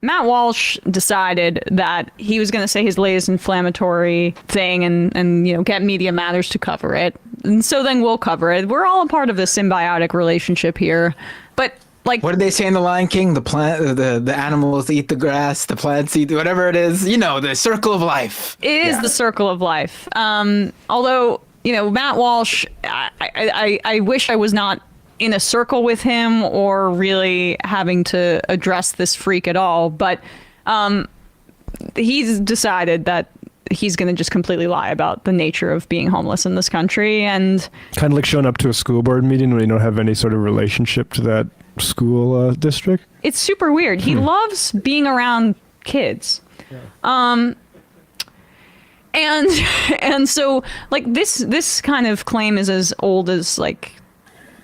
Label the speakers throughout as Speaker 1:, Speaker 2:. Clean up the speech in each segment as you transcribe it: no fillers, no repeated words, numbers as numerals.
Speaker 1: Matt Walsh decided that he was going to say his latest inflammatory thing and get Media Matters to cover it. And so then we'll cover it. We're all a part of this symbiotic relationship here. But like,
Speaker 2: what did they say in The Lion King? The animals eat the grass, the plants eat whatever it is. The circle of life.
Speaker 1: It is the circle of life. Although, Matt Walsh, I wish I was not in a circle with him or really having to address this freak at all. But he's decided that he's going to just completely lie about the nature of being homeless in this country. And
Speaker 3: kind of like showing up to a school board meeting when you don't have any sort of relationship to that school district.
Speaker 1: It's super weird. He loves being around kids. Yeah. And so like this kind of claim is as old as like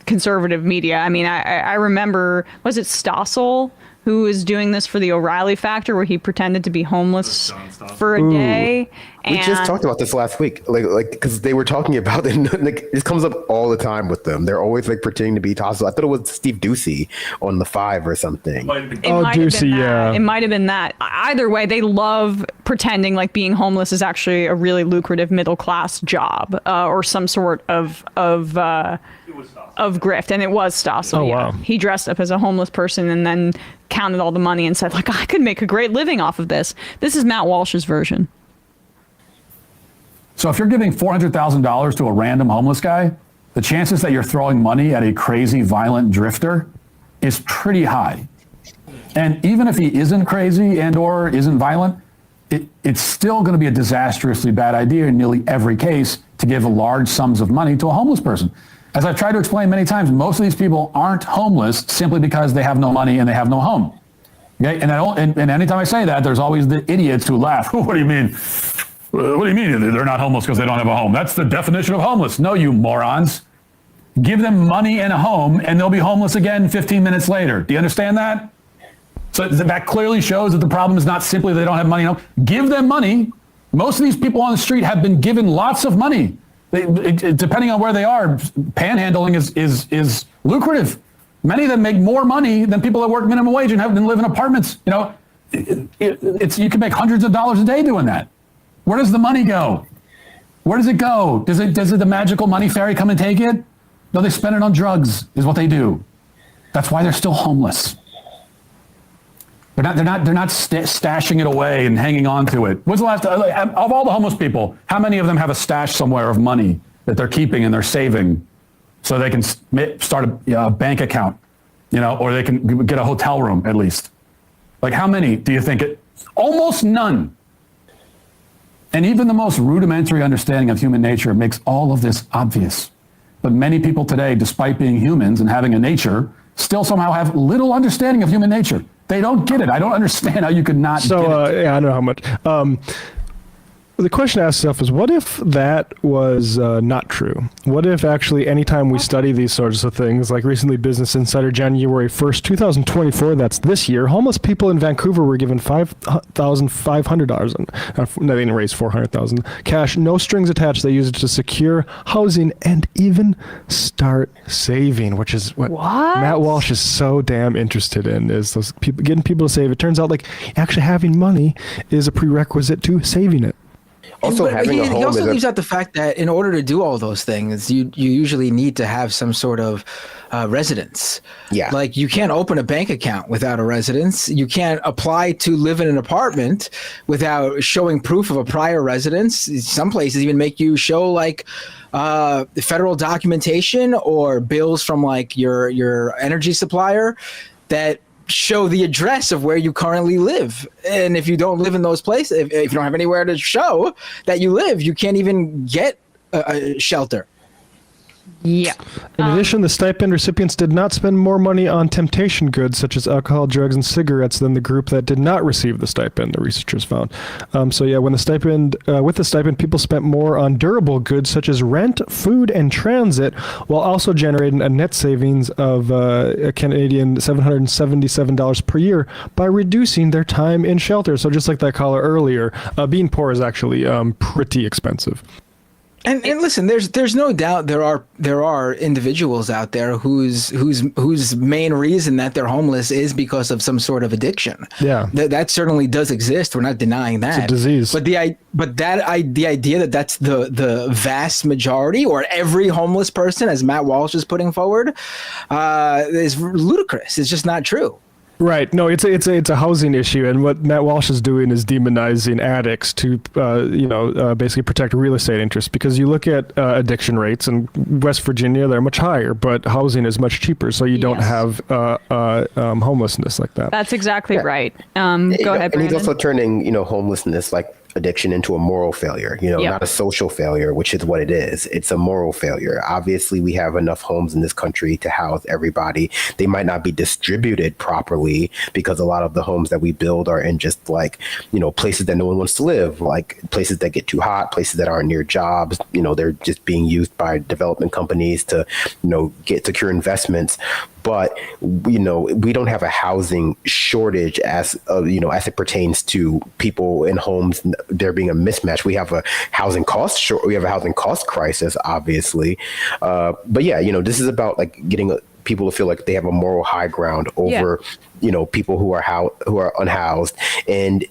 Speaker 1: conservative media. I mean, I remember, was it Stossel who was doing this for the O'Reilly Factor, where he pretended to be homeless for a day?
Speaker 4: We just talked about this last week, like because they were talking about it. Like, it comes up all the time with them. They're always like pretending to be Stossel. I thought it was Steve Doocy on The Five or something.
Speaker 3: Doocy, yeah.
Speaker 1: It might have been that. Either way, they love pretending like being homeless is actually a really lucrative middle class job or some sort of grift. And it was Stossel.
Speaker 3: Oh, wow.
Speaker 1: He dressed up as a homeless person and then counted all the money and said, like, I could make a great living off of this. This is Matt Walsh's version.
Speaker 5: So if you're giving $400,000 to a random homeless guy, the chances that you're throwing money at a crazy, violent drifter is pretty high. And even if he isn't crazy and or isn't violent, it's still going to be a disastrously bad idea in nearly every case to give large sums of money to a homeless person. As I've tried to explain many times, most of these people aren't homeless simply because they have no money and they have no home. Okay? And anytime I say that, there's always the idiots who laugh. What do you mean? What do you mean they're not homeless because they don't have a home? That's the definition of homeless. No, you morons. Give them money and a home and they'll be homeless again 15 minutes later. Do you understand that? So that clearly shows that the problem is not simply they don't have money. No, give them money. Most of these people on the street have been given lots of money. Depending on where they are, panhandling is lucrative. Many of them make more money than people that work minimum wage and live in apartments. You can make hundreds of dollars a day doing that. Where does the money go? Where does it go? Does the magical money fairy come and take it? No, they spend it on drugs, is what they do. That's why they're still homeless. They're not stashing it away and hanging on to it. When's the last, of all the homeless people, how many of them have a stash somewhere of money that they're keeping and they're saving so they can start a bank account, or they can get a hotel room at least? Like, how many do you think? Almost none. And even the most rudimentary understanding of human nature makes all of this obvious. But many people today, despite being humans and having a nature, still somehow have little understanding of human nature. They don't get it. I don't understand how you could not get it.
Speaker 3: Yeah, I know how much. The question to ask yourself is, what if that was not true? What if actually anytime we study these sorts of things, like recently Business Insider, January 1st, 2024, that's this year, homeless people in Vancouver were given $5,500, and they didn't raise $400,000 cash, no strings attached. They used it to secure housing and even start saving, which is what Matt Walsh is so damn interested in, is those people, getting people to save. It turns out like actually having money is a prerequisite to saving it.
Speaker 4: Also,
Speaker 2: he also leaves out the fact that in order to do all those things, you usually need to have some sort of residence.
Speaker 4: Yeah.
Speaker 2: Like, you can't open a bank account without a residence. You can't apply to live in an apartment without showing proof of a prior residence. Some places even make you show like federal documentation or bills from like your energy supplier that show the address of where you currently live. And if you don't live in those places, if you don't have anywhere to show that you live, you can't even get a shelter.
Speaker 1: Yeah.
Speaker 3: In addition, the stipend recipients did not spend more money on temptation goods such as alcohol, drugs, and cigarettes than the group that did not receive the stipend, the researchers found. With the stipend, people spent more on durable goods such as rent, food, and transit, while also generating a net savings of a Canadian $777 per year by reducing their time in shelter. So just like that caller earlier, being poor is actually pretty expensive.
Speaker 2: And listen, there's no doubt there are individuals out there whose main reason that they're homeless is because of some sort of addiction.
Speaker 3: Yeah,
Speaker 2: that certainly does exist. We're not denying that.
Speaker 3: It's a disease.
Speaker 2: But the idea that that's the vast majority or every homeless person, as Matt Walsh is putting forward, is ludicrous. It's just not true.
Speaker 3: Right. No, it's a housing issue, and what Matt Walsh is doing is demonizing addicts to, basically protect real estate interests. Because you look at addiction rates in West Virginia, they're much higher, but housing is much cheaper, so you don't have homelessness like that.
Speaker 1: That's exactly right. Go ahead,
Speaker 4: And
Speaker 1: Brandon.
Speaker 4: he's also turning, homelessness like addiction into a moral failure, not a social failure, which is what it is. It's a moral failure. Obviously, we have enough homes in this country to house everybody. They might not be distributed properly because a lot of the homes that we build are in just like, places that no one wants to live, like places that get too hot, places that aren't near jobs. They're just being used by development companies to, get secure investments. But, we don't have a housing shortage as it pertains to people in homes, there being a mismatch. We have a housing cost crisis, obviously. But yeah, this is about like getting people to feel like they have a moral high ground over, people who are unhoused, and,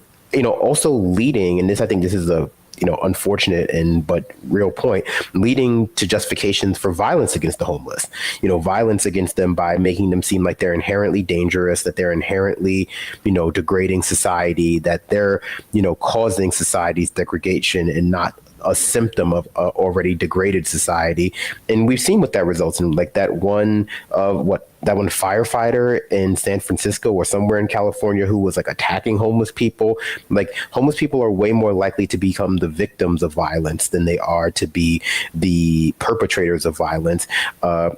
Speaker 4: also leading. And I think this is a unfortunate but real point, leading to justifications for violence against the homeless, violence against them by making them seem like they're inherently dangerous, that they're inherently, degrading society, that they're, causing society's degradation and not a symptom of already degraded society. And we've seen what that results in, like that one firefighter in San Francisco or somewhere in California who was like attacking homeless people. Like, homeless people are way more likely to become the victims of violence than they are to be the perpetrators of violence.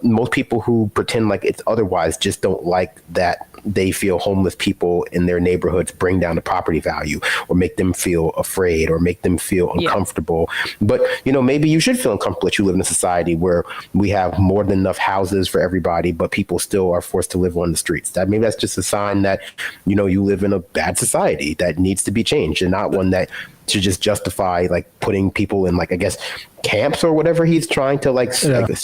Speaker 4: Most people who pretend like it's otherwise just don't like that they feel homeless people in their neighborhoods bring down the property value or make them feel afraid or make them feel uncomfortable. But, maybe you should feel uncomfortable that you live in a society where we have more than enough houses for everybody, but people still are forced to live on the streets. Maybe that's just a sign that, you live in a bad society that needs to be changed, and not one that should just justify like putting people in, like, I guess, camps or whatever he's trying to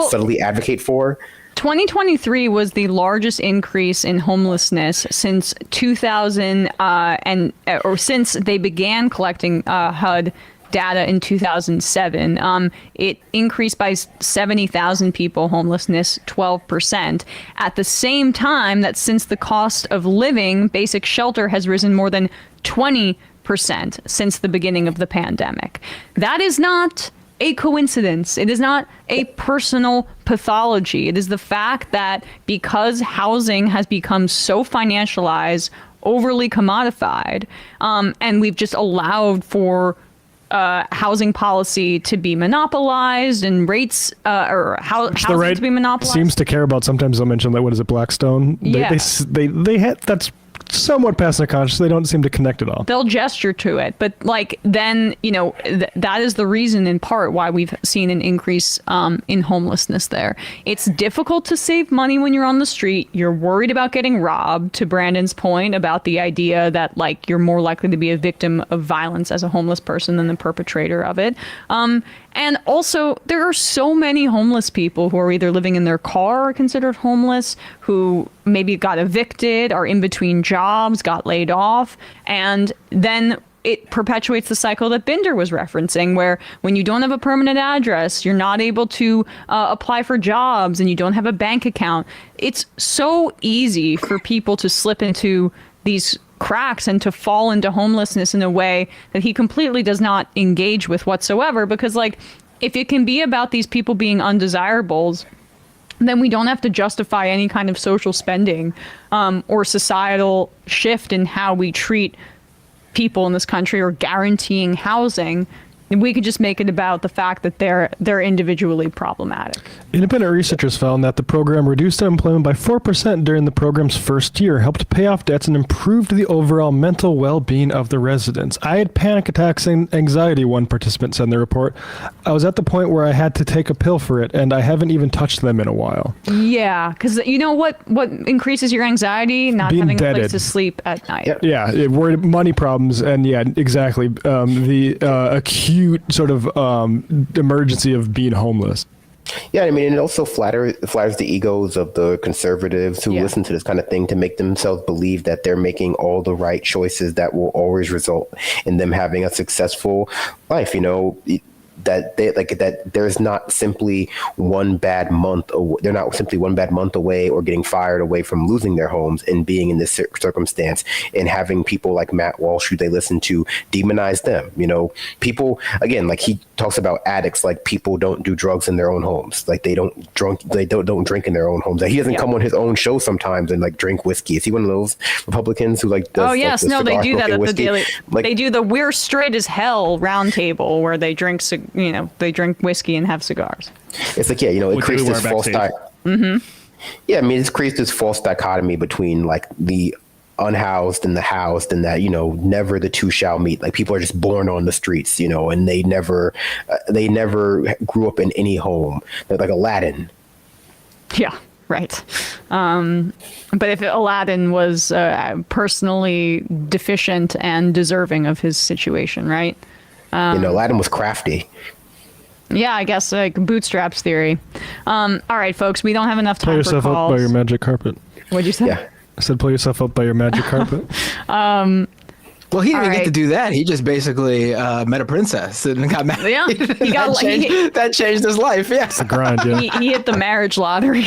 Speaker 4: subtly advocate for.
Speaker 1: 2023 was the largest increase in homelessness since 2000, or since they began collecting HUD data in 2007. It increased by 70,000 people, homelessness 12%. At the same time that since the cost of living, basic shelter has risen more than 20% since the beginning of the pandemic. That is not a coincidence. It is not a personal pathology. It is the fact that because housing has become so financialized, overly commodified, and we've just allowed for housing policy to be monopolized and rates housing to be monopolized.
Speaker 3: Seems to care about. Sometimes they'll mention that. What is it, Blackstone? They had that's somewhat past their conscious. They don't seem to connect at all.
Speaker 1: They'll gesture to it, but then that is the reason in part why we've seen an increase in homelessness there. It's difficult to save money when you're on the street. You're worried about getting robbed, to Brandon's point about the idea that like you're more likely to be a victim of violence as a homeless person than the perpetrator of it. And also, there are so many homeless people who are either living in their car or considered homeless, who maybe got evicted, are in between jobs, got laid off, and then it perpetuates the cycle that Binder was referencing, where when you don't have a permanent address, you're not able to apply for jobs, and you don't have a bank account. It's so easy for people to slip into these cracks and to fall into homelessness in a way that he completely does not engage with whatsoever, because like if it can be about these people being undesirables, then we don't have to justify any kind of social spending or societal shift in how we treat people in this country or guaranteeing housing. We could just make it about the fact that they're individually problematic.
Speaker 3: Independent researchers found that the program reduced unemployment by 4% during the program's first year, helped pay off debts, and improved the overall mental well-being of the residents. I had panic attacks and anxiety, one participant said in the report. I was at the point where I had to take a pill for it, and I haven't even touched them in a while.
Speaker 1: Yeah, because you know what increases your anxiety? Not
Speaker 3: Being
Speaker 1: having
Speaker 3: deaded.
Speaker 1: a place to sleep at night.
Speaker 3: Yeah, worried money problems, and yeah, exactly. The acute acute sort of emergency of being homeless.
Speaker 4: Yeah, I mean, it also flatters the egos of the conservatives who listen to this kind of thing to make themselves believe that they're making all the right choices that will always result in them having a successful life. You know, that there's not simply one bad month. They're not simply one bad month away or getting fired away from losing their homes and being in this circumstance, and having people like Matt Walsh, who they listen to, demonize them. You know, people, again, like he talks about addicts, like people don't do drugs in their own homes. Like they don't drink in their own homes. Like he doesn't come on his own show sometimes and like drink whiskey. Is he one of those Republicans who like does,
Speaker 1: oh yes,
Speaker 4: like,
Speaker 1: no, they do that at
Speaker 4: whiskey?
Speaker 1: the daily.
Speaker 4: Like,
Speaker 1: they do the "We're Straight as Hell" roundtable where they drink, they drink whiskey and have cigars.
Speaker 4: It's like, yeah, you know, it creates this false Yeah, I mean, it creates this false dichotomy between like the unhoused and the housed, and that, you know, never the two shall meet. Like people are just born on the streets, you know, and they never grew up in any home. They're like Aladdin.
Speaker 1: Yeah, right. But if Aladdin was personally deficient and deserving of his situation, right?
Speaker 4: You know, Aladdin was crafty.
Speaker 1: Yeah, I guess like bootstraps theory. All right, folks, we don't have enough time
Speaker 3: Pull
Speaker 1: for
Speaker 3: yourself
Speaker 1: calls.
Speaker 3: up by your magic carpet.
Speaker 1: What'd you say?
Speaker 4: Yeah.
Speaker 3: I said pull yourself up by your magic carpet.
Speaker 2: Well, he didn't
Speaker 1: All
Speaker 2: get
Speaker 1: right.
Speaker 2: to do that. He just basically met a princess and got married.
Speaker 1: Yeah, he got
Speaker 2: that changed his life. Yeah.
Speaker 3: Grind, yeah.
Speaker 1: he hit the marriage lottery.